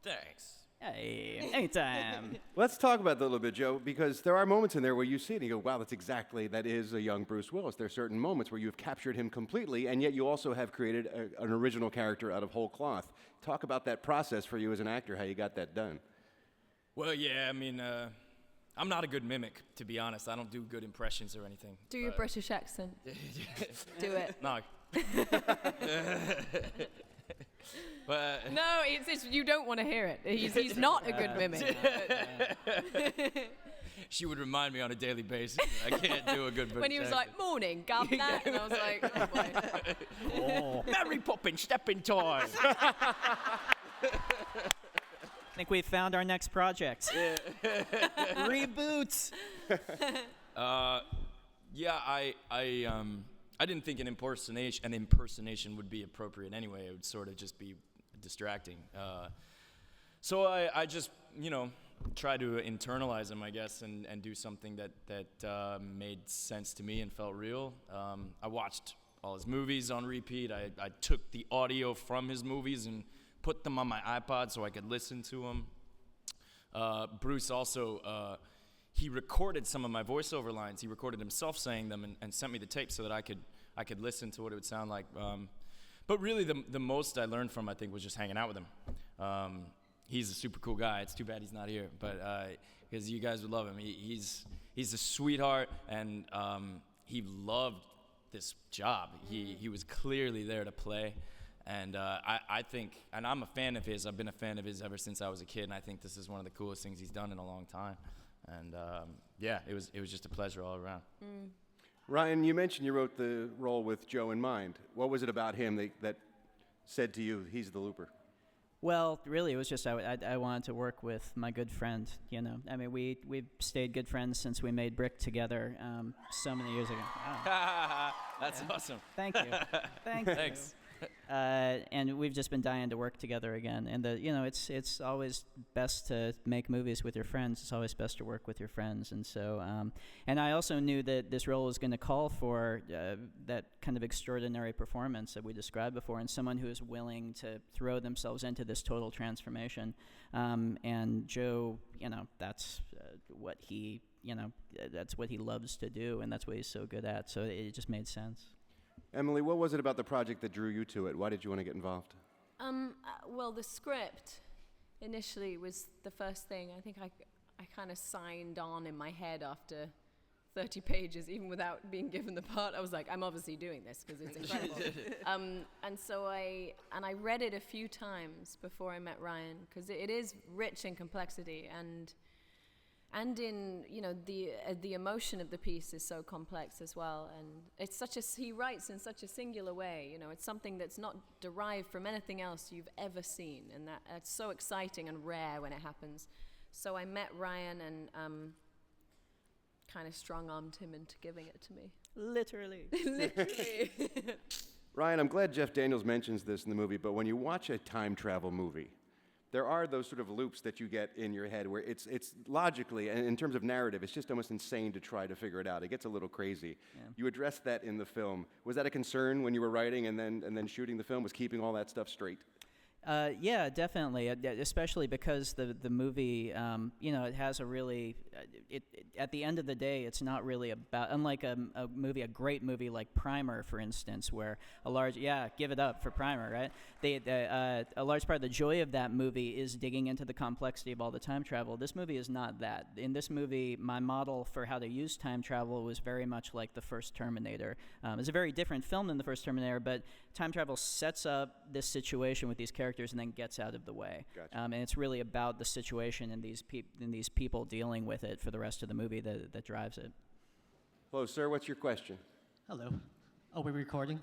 Thanks. Hey, anytime. Let's talk about that a little bit, Joe, because there are moments in there where you see it and you go, wow, that is a young Bruce Willis. There are certain moments where you've captured him completely, and yet you also have created an original character out of whole cloth. Talk about that process for you as an actor, how you got that done. Well, yeah, I mean, I'm not a good mimic, to be honest. I don't do good impressions or anything. Do your British accent. Do it. No. But, No, it's you don't want to hear it. He's not a good mimic. she would remind me on a daily basis. I can't do a good British When he was accent. like, morning, governor, and I was like, oh boy. Mary Poppins, stepping time. I think we found our next project. Reboot. Yeah, I didn't think an impersonation would be appropriate anyway. It would sort of just be distracting. So I just, try to internalize him, I guess, and do something that made sense to me and felt real. I watched all his movies on repeat. I took the audio from his movies and put them on my iPod so I could listen to them. Bruce also, he recorded some of my voiceover lines. He recorded himself saying them and sent me the tape so that I could listen to what it would sound like. But really, the most I learned from him, I think, was just hanging out with him. He's a super cool guy. It's too bad he's not here, but because you guys would love him. He's a sweetheart, and he loved this job. He was clearly there to play. And I think, and I'm a fan of his. I've been a fan of his ever since I was a kid, and I think this is one of the coolest things he's done in a long time. And yeah, it was just a pleasure all around. Rian, you mentioned you wrote the role with Joe in mind. What was it about him that said to you, he's the Looper? Well, really, it was just I wanted to work with my good friend. I mean, we've stayed good friends since we made Brick together so many years ago. Oh. That's awesome. Thank you. Thanks. And we've just been dying to work together again. And it's always best to make movies with your friends. It's always best to work with your friends. And so, and I also knew that this role was going to call for that kind of extraordinary performance that we described before, and someone who is willing to throw themselves into this total transformation. And Joe, that's what he, that's what he loves to do, and that's what he's so good at. So it just made sense. Emily, what was it about the project that drew you to it? Why did you want to get involved? Well, the script initially was the first thing. I think I kind of signed on in my head after 30 pages, even without being given the part. I was like, I'm obviously doing this because it's incredible. And so I read it a few times before I met Rian, because it is rich in complexity, and in the emotion of the piece is so complex as well, and it's he writes in such a singular way. It's something that's not derived from anything else you've ever seen, and it's so exciting and rare when it happens. So I met Rian and kind of strong-armed him into giving it to me. Literally. Rian, I'm glad Jeff Daniels mentions this in the movie, but when you watch a time travel movie, there are those sort of loops that you get in your head where it's logically, and in terms of narrative, it's just almost insane to try to figure it out. It gets a little crazy. Yeah. You addressed that in the film. Was that a concern when you were writing and then shooting the film, was keeping all that stuff straight? Yeah, definitely, especially because the movie, it has a really, at the end of the day, it's not really about, unlike a great movie like Primer, for instance, where give it up for Primer, right? A large part of the joy of that movie is digging into the complexity of all the time travel. This movie is not that. In this movie, my model for how to use time travel was very much like the first Terminator. It's a very different film than the first Terminator, but time travel sets up this situation with these characters and then gets out of the way. Gotcha. And it's really about the situation and these people dealing with it for the rest of the movie that drives it. Hello, sir. What's your question? Hello. Are we recording?